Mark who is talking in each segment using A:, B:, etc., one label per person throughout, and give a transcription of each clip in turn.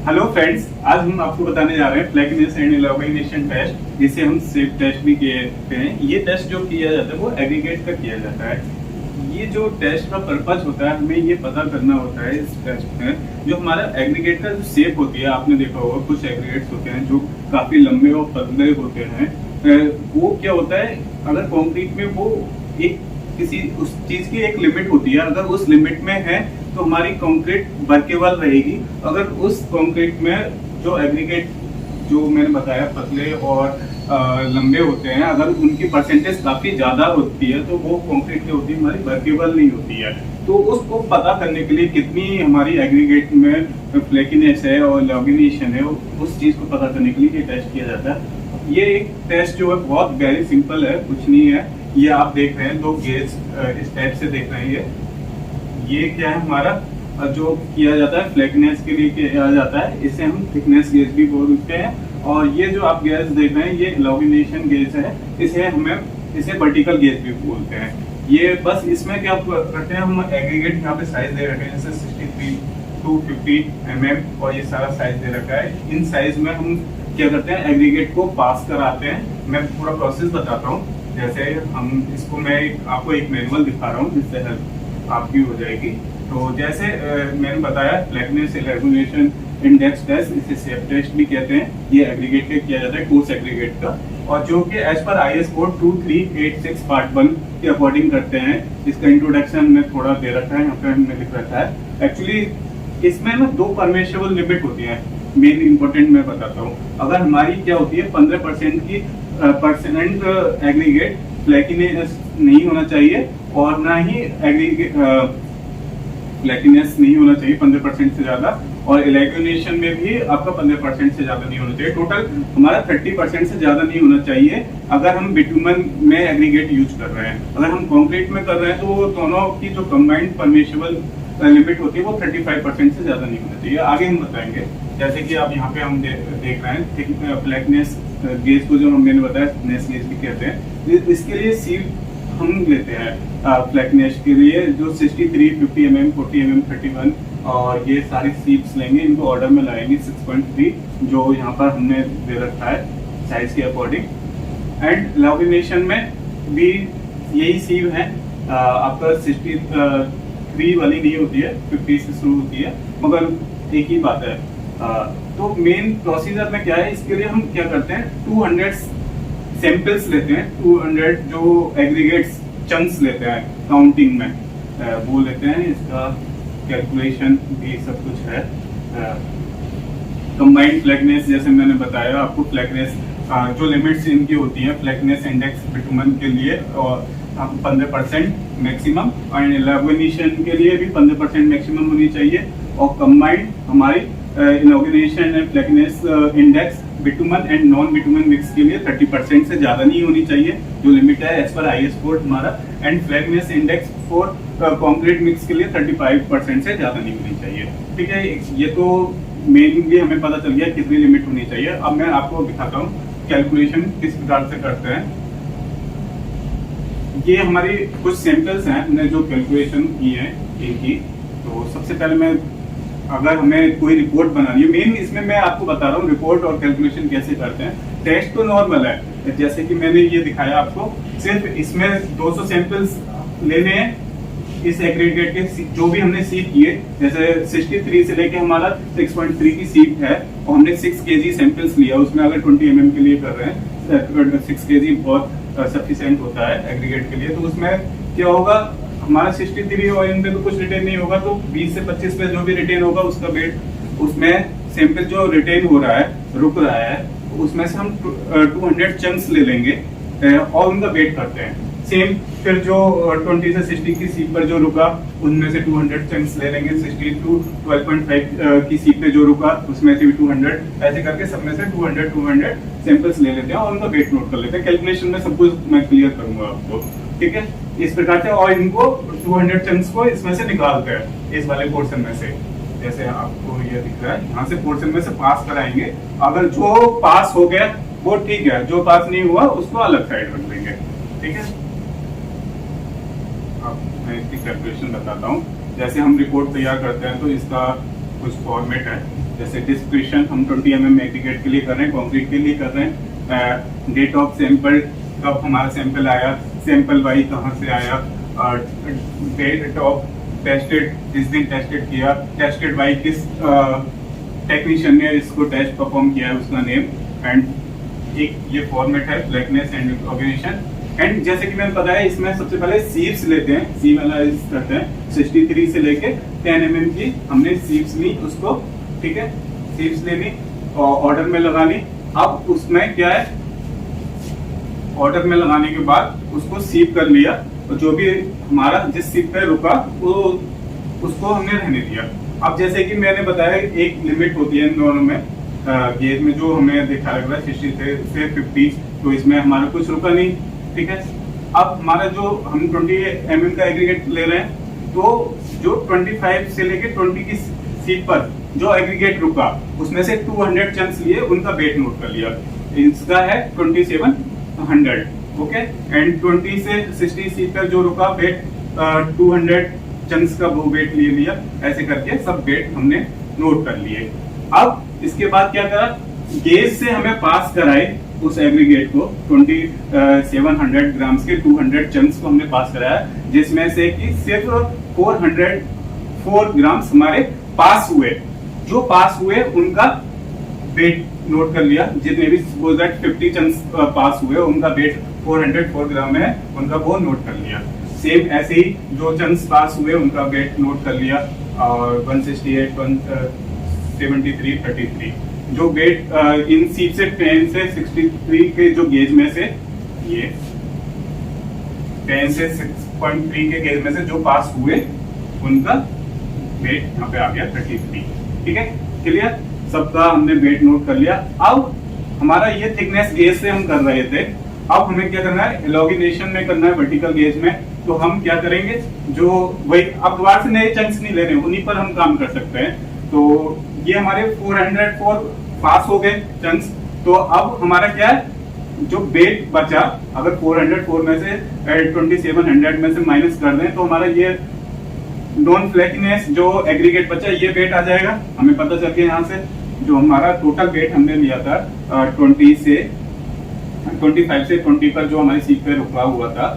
A: Hello friends, आज हम आपको बताने जा रहे हैं फ्लैकीनेस एंड इल्यूमिनेशन टेस्ट, जिसे हम सेफ टेस्ट भी कहते हैं। ये टेस्ट जो किया जाता है वो एग्रीगेट का किया जाता है। ये जो टेस्ट का पर्पज होता है, हमें ये पता करना होता है इस टेस्ट में जो हमारा एग्रीगेट का जो शेप होती है। आपने देखा होगा कुछ एग्रीगेट्स होते हैं जो काफी लंबे और पतले होते हैं। वो क्या होता है, अगर कंक्रीट में वो एक किसी उस चीज की एक लिमिट होती है, अगर उस लिमिट में है तो हमारी कंक्रीट वर्केबल रहेगी। अगर उस कंक्रीट में जो एग्रीगेट जो मैंने बताया पतले और लंबे होते हैं, अगर उनकी परसेंटेज काफी ज्यादा होती है तो वो कंक्रीट जो होती है हमारी वर्केबल नहीं होती है। तो उसको पता करने के लिए कितनी हमारी एग्रीगेट में फ्लैकीनेस है और इल्यूमिनेशन है, उस चीज को पता करने के लिए ये टेस्ट किया जाता है। ये एक टेस्ट जो है बहुत वेरी सिंपल है, कुछ नहीं है। ये आप देख रहे हैं दो गेज इस टाइप से देख रहे हैं। ये क्या है हमारा जो किया जाता है फ्लैकीनेस के लिए किया जाता है, इसे हम थिकनेस गेज भी बोलते हैं। और ये जो आप गेज देख रहे हैं ये इल्यूमिनेशन गेज है, इसे वर्टिकल गेज भी बोलते हैं। ये बस इसमें क्या करते हैं, हम एग्रीगेट यहाँ पे साइज दे रखे हैं जैसे 63 to 50 mm और ये सारा साइज दे रखा है। इन साइज में हम क्या करते हैं, एग्रीगेट को पास कराते हैं। मैं पूरा प्रोसेस बताता हूँ। जैसे हम इसको मैं आपको एक मैनुअल दिखा रहा हूँ जिससे हेल्प आपकी हो जाएगी। तो जैसे मैंने बताया फ्लैकीनेस इल्यूमिनेशन इंडेक्स टेस्ट, इसे सेफ टेस्ट भी कहते हैं। ये एग्रीगेट का किया जाता है, ठोस एग्रीगेट का, और जो कि एज पर आईएस कोड 2386 पार्ट 1 के अकॉर्डिंग करते हैं। इसका इंट्रोडक्शन में थोड़ा दे रखा है, यहाँ पे हमने लिख रखा है। एक्चुअली इसमें ना दो परमिशेबल लिमिट होती है, मेन इंपॉर्टेंट मैं बताता हूँ। अगर हमारी क्या होती है 15% की परसेंट एग्रीगेट फ्लैकीनेस नहीं होना चाहिए और ना ही एग्रीगेट फ्लैकीनेस नहीं होना चाहिए 15% से ज्यादा, और इल्यूमिनेशन में भी आपका 15% से ज्यादा नहीं होना चाहिए। टोटल हमारा 30% से ज्यादा नहीं होना चाहिए अगर हम बिटुमन में एग्रीगेट यूज कर रहे हैं। अगर हम कंक्रीट में कर रहे हैं तो दोनों की जो कंबाइंड परमिशेबल लिमिट होती है वो 35% से ज्यादा नहीं होना चाहिए। आगे हम बताएंगे। जैसे कि आप यहाँ पे हम देख रहे हैं फ्लैकीनेस गेज को, जो मैंने बताया थिकनेस गेज भी कहते हैं। इसके लिए सील हम लेते हैं फ्लैकीनेस के लिए, जो 63, 50 mm, 40 mm, 31 और ये सारी सीप्स लेंगे। इनको ऑर्डर में लाएंगे 6.3 जो यहाँ पर हमने दे रखा है साइज के अकॉर्डिंग। एंड इल्यूमिनेशन में भी यही सीव है, आपका 63 वाली नहीं होती है, 50 से शुरू होती है, मगर एक ही बात है। तो मेन प्रोसीजर में क्या है, इसके लिए हम क्या करते हैं 200 सैंपल्स लेते हैं। 200 जो एग्रीगेट्स चंक्स लेते हैं काउंटिंग में वो लेते हैं। इसका कैलकुलेशन भी सब कुछ है। कंबाइंड फ्लैकीनेस जैसे मैंने बताया आपको, फ्लैकीनेस जो लिमिट्स इनकी होती हैं फ्लैकीनेस इंडेक्स बिटुमन के लिए, और 15% मैक्सिमम, और इल्यूमिनेशन के लिए भी 15% मैक्सिमम होनी चाहिए। और कंबाइंड हमारी illumination and flakiness index bitumen and non bitumen mix के लिए 30% से ज्यादा नहीं होनी चाहिए, जो लिमिट है एज पर आईएस कोड हमारा। And flakiness index for concrete mix के लिए 35% से ज्यादा नहीं होनी चाहिए। ठीक है, ये तो मेनली हमें पता चल गया कितनी लिमिट होनी चाहिए। अब मैं आपको दिखाता हूँ कैलकुलेशन किस प्रकार से करते हैं। ये हमारी कुछ सैंपल्स हैं, हमने जो कैलकुलेशन की है इनकी। तो सबसे पहले मैं, अगर हमें कोई रिपोर्ट बनानी है, मेन इसमें मैं आपको बता रहा हूँ रिपोर्ट और कैलकुलेशन कैसे करते हैं। टेस्ट तो नॉर्मल है, जैसे कि मैंने ये दिखाया आपको। सिर्फ इसमें 200 सैंपल्स लेने हैं इस एग्रीगेट के, जो भी हमने सीप किए। जैसे 63 से लेके हमारा 6.3 की सीप है और हमने 6 kg सैंपल्स लिया। उसमें अगर 20 mm के लिए कर रहे हैं 6 kg बहुत सफिशिएंट होता है एग्रीगेट के लिए। तो उसमें क्या होगा, हमारा 63 और इनमें तो कुछ रिटेन नहीं होगा, तो 20 से 25 पे जो भी रिटेन होगा उसका वेट, उसमें सैंपल जो रिटेन हो रहा है, रुक रहा है, उसमें से हम 200 चंक्स ले लेंगे और उनका वेट करते हैं। सेम फिर जो 20 से 60 की सीट पर जो रुका उनमें से 200 चंक्स ले लेंगे। 60 to 12.5 की सीट पे जो रुका उसमें से भी 200, ऐसे करके सब में से 200 सैंपल्स ले लेते हैं और उनका वेट नोट कर लेते हैं। कैलकुलेशन में सब कुछ मैं क्लियर करूंगा आपको, ठीक है, इस प्रकार से। और इनको 200 चंक्स को इसमें से निकालते हैं, इस वाले पोर्शन में से। जैसे आपको ये दिख रहा है, यहाँ से पोर्शन में से पास कराएंगे। अगर जो पास हो गया वो ठीक है, जो पास नहीं हुआ उसको अलग साइड रख देंगे। ठीक है, अब मैं इसकी कैलकुलेशन बताता हूँ। जैसे हम रिपोर्ट तैयार करते हैं तो इसका कुछ फॉर्मेट है, जैसे डिस्क्रिप्शन हम 20 mm एग्रीगेट के लिए कर रहे हैं, कंक्रीट के लिए कर रहे हैं, डेट ऑफ सैंपल, कब हमारा सैंपल आया, सैंपल वाई कहाँ से आया, और डेट ऑफ टेस्टेड, जिस दिन टेस्टेड किया, टेस्टेड बाई किस टेक्नीशियन ने इसको टेस्ट परफॉर्म किया है उसका नेम, एंड एक ये फॉर्मेट है फ्लैटनेस एंड ऑर्गेनाइजेशन। एंड जैसे कि मैंने बताया इसमें सबसे पहले सीव्स लेते हैं, सीव एनालिसिस करते हैं, 63 से लेके 10 mm की हमने सीव्स ली उसको, ठीक है, सीव्स ले ली और ऑर्डर में लगा ली। अब उसमें क्या है, ऑर्डर में लगाने के बाद उसको सीव कर लिया और जो भी हमारा जिस सीव पे रुका वो उसको हमने रहने दिया। अब जैसे कि मैंने बताया एक लिमिट होती है इन दोनों में, गेज में जो हमें देखा लग रहा है 60 से 50, तो इसमें हमारा कुछ रुका नहीं, ठीक है। अब हमारा जो हम 20 mm का एग्रीगेट ले रहे हैं, तो जो 25 से लेके 20 की सीट पर जो एग्रीगेट रुका उसमें से 200 चंक्स लिए, उनका वेट नोट कर लिया, इसका है 2700, ओके। एंड 20 से 60 सीट पर जो रुका वेट 200 चंक्स का वो वेट ले लिया, ऐसे करके सब वेट हमने नोट कर लिए। अब इसके बाद क्या करा, गेज से हमें पास कराए उस एग्रीगेट को 2700 ग्राम्स के 200 चंक्स को हमने पास कराया, जिसमें से कि सिर्फ 404 ग्राम्स हमारे पास हुए। जो पास हुए उनका वेट नोट कर लिया, जितने भी सपोज दैट 50 चंक्स पास हुए उनका वेट 404 ग्राम है, उनका वो नोट कर लिया। सेम ऐसे ही जो चंक्स पास हुए उनका वेट नोट कर लिया, और 168, 173, 33 जो वेट इन सीट से 10 से 63 के जो गेज में से, ये 10 से 6.3 के गेज में से जो पास हुए उनका वेट यहाँ पे आ गया 33, ठीक है, क्लियर। सबका हमने वेट नोट कर लिया। अब हमारा ये थिकनेस गेज से हम कर रहे थे, अब हमें क्या करना है, एलोगिनेशन में करना है वर्टिकल गेज में। तो हम क्या करेंगे, जो वही अब दोबारा से नए चंक्स नहीं ले रहे, उन्हीं पर हम काम कर सकते हैं। तो ये हमारे 404 पास हो गए चंक्स। तो अब हमारा क्या है, जो वेट बचा, अगर 404 में से 2700 में से माइनस कर दें तो हमारा ये नॉन फ्लैकीनेस जो एग्रीगेट बचा ये वेट आ जाएगा। हमें पता चल गया यहाँ से जो हमारा टोटल वेट हमने लिया था 25 से 20 पर जो हमारी सीट पे रुका हुआ था,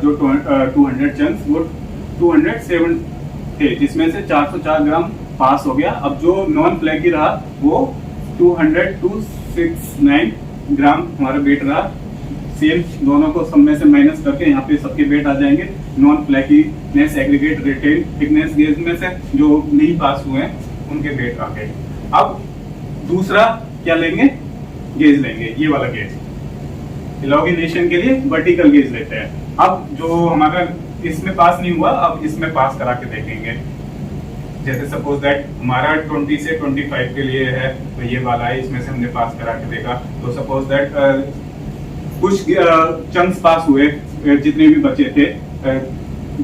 A: जो 200 चंक्स वो 207 थे, जिसमें से 404 ग्राम पास हो गया। अब जो नॉन फ्लैकी रहा वो 269 ग्राम हमारा वेट रहा। सेम दोनों को सब में से माइनस करके यहाँ पे सबके वेट आ जाएंगे। Non flakiness aggregate retain thickness gauge में से जो नहीं पास हुए हैं उनके वेट आ गए। अब दूसरा क्या लेंगे, गेज लेंगे, ये वाला गेज एलोगिनेशन के लिए वर्टिकल गेज लेते हैं। अब जो हमारा इसमें पास नहीं हुआ, अब इसमें पास करा के देखेंगे। जैसे सपोज दैट हमारा 20 से 25 के लिए है, तो ये वाला है, इसमें से हमने पास करा के देखा। तो सपोज दैट कुछ चंक्स पास हुए, जितने भी बचे थे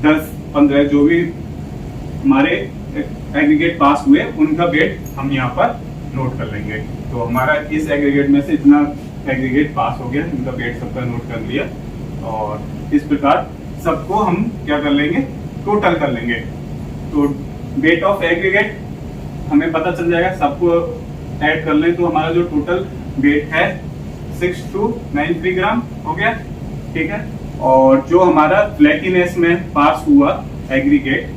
A: 10-15 जो भी हमारे एग्रीगेट पास हुए उनका वेट हम यहाँ पर नोट कर लेंगे। तो हमारा इस एग्रीगेट में से इतना एग्रीगेट पास हो गया, इनका वेट सबका नोट कर लिया, और इस प्रकार सबको हम क्या कर लेंगे, टोटल कर लेंगे। तो वेट ऑफ एग्रीगेट हमें पता चल जाएगा, सबको ऐड कर लें तो हमारा जो टोटल वेट है 6293 ग्राम हो गया, ठीक है। और जो हमारा फ्लैकीनेस में पास हुआ एग्रीगेट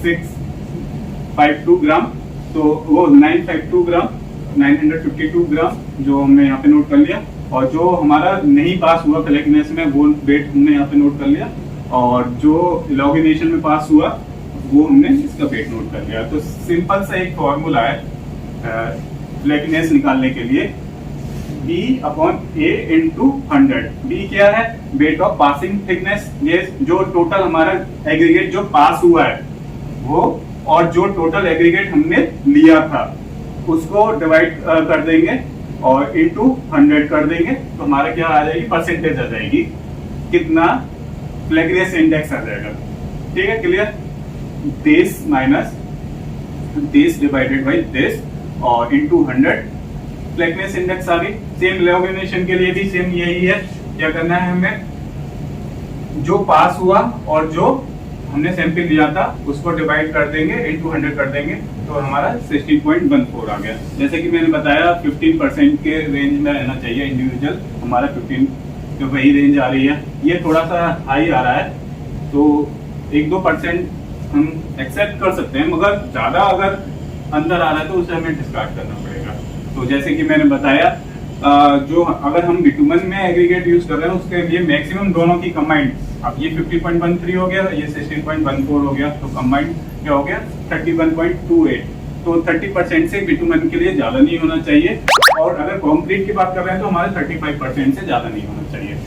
A: 652 ग्राम, तो वो 952 ग्राम 952 ग्राम जो हमने यहाँ पे नोट कर लिया। और जो हमारा नहीं पास हुआ फ्लैकीनेस में वो वेट हमने यहाँ पे नोट कर लिया, और जो एलोगिनेशन में पास हुआ वो हमने इसका वेट नोट कर लिया। तो सिंपल सा एक फॉर्मूला है फ्लैकीनेस निकालने के लिए, B/A × 100। B क्या है, weight of passing thickness gauge, जो टोटल हमारा एग्रीगेट जो पास हुआ है वो, और जो टोटल एग्रीगेट हमने लिया था उसको डिवाइड कर देंगे और इनटू 100 कर देंगे, तो हमारा क्या आ जाएगी, परसेंटेज आ जाएगी, कितना फ्लैकीनेस इंडेक्स आ जाएगा, ठीक है, clear. This minus this divided by this और इनटू 100 फ्लैकीनेस इंडेक्स आ गई। सेम एलोगिनेशन के लिए भी सेम यही है, क्या करना है हमें, जो पास हुआ और जो हमने सैंपल लिया था उसको डिवाइड कर देंगे, इनटू 100 कर देंगे, तो हमारा 16.14 आ गया। जैसे कि मैंने बताया 15% के रेंज में रहना चाहिए इंडिविजुअल, हमारा 15 तो वही रेंज आ रही है। ये थोड़ा सा हाई आ रहा है, तो 1-2% हम एक्सेप्ट कर सकते हैं, मगर ज़्यादा अगर अंदर आ रहा है तो उसे हमें डिस्कार्ड करना पड़ेगा। तो जैसे कि मैंने बताया, जो अगर हम बिटुमन में एग्रीगेट यूज कर रहे हैं उसके लिए मैक्सिमम दोनों की कंबाइंड, अब ये 50.13 हो गया, ये 16.14 हो गया, तो कंबाइंड क्या हो गया 31.28। तो 30% से बिटुमन के लिए ज्यादा नहीं होना चाहिए, और अगर कंक्रीट की बात कर रहे हैं तो हमारे 35% से ज्यादा नहीं होना चाहिए।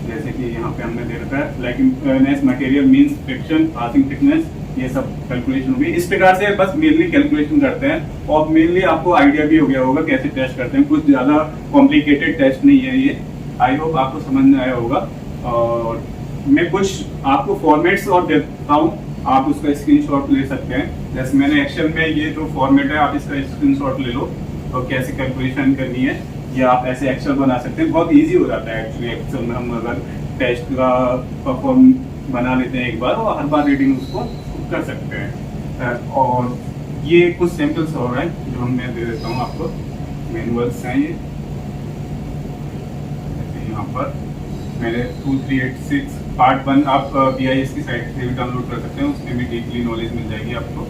A: जैसे कि यहाँ पे हमने दे रखा है like material means friction, passing thickness, ये सब कैलकुलेशन होगी। इस प्रकार से बस मेनली कैलकुलेशन करते हैं, और मेनली आपको आइडिया भी हो गया होगा कैसे टेस्ट करते हैं। कुछ ज्यादा कॉम्प्लिकेटेड टेस्ट नहीं है ये, आई होप आपको समझ में आया होगा। और मैं कुछ आपको फॉर्मेट्स और देता हूँ, आप उसका स्क्रीनशॉट ले सकते हैं। जैसे मैंने एक्सेल में ये जो फॉर्मेट है आप इसका स्क्रीनशॉट ले लो, और कैसे कैलकुलेशन करनी है ये आप ऐसे एक्सेल बना सकते हैं। बहुत इजी हो जाता है एक्चुअली एक्सेल में, हम अगर टेस्ट का परफॉर्म बना लेते हैं एक बार और हर बार रीडिंग उसको कर सकते हैं। और ये कुछ सैंपल्स और हैं जो मैं दे देता हूँ आपको, मैनुअल्स हैं ये। जैसे यहाँ पर मैंने 2386 पार्ट 1 आप BIS की साइट से भी डाउनलोड कर सकते हैं, उसमें भी डीपली नॉलेज मिल जाएगी आपको।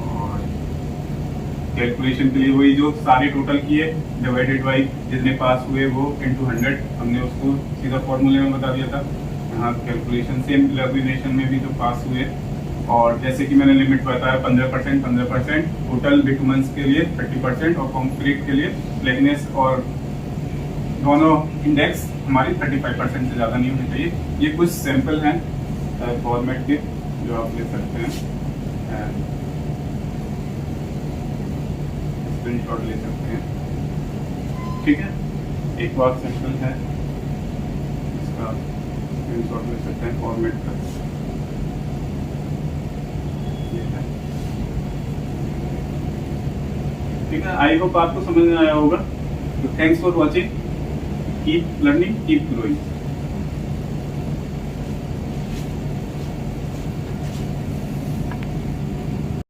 A: और कैलकुलेशन के लिए वही जो सारे टोटल किए डिवाइडेड बाई जितने पास हुए वो इनटू 100, हमने उसको सीधा फॉर्मूले में बता दिया था। यहाँ कैलकुलेशन सेम लेमिनेशन में भी जो पास हुए, और जैसे कि मैंने लिमिट बताया 15% टोटल बिटुमेंस के लिए 30%, और कंक्रीट के लिए ब्लैकनेस और दोनों इंडेक्स हमारी 35% से ज़्यादा नहीं होनी चाहिए। ये कुछ सैंपल हैं फॉर्मेट के जो आप ले सकते हैं, स्क्रीनशॉट ले सकते हैं, ठीक है। एक और सैंपल है, इसका स्क्रीनशॉट ले सकते हैं फॉर्मेट का, ठीक है। आई होप आपको समझ में आया होगा। तो thanks for watching, keep learning, keep growing.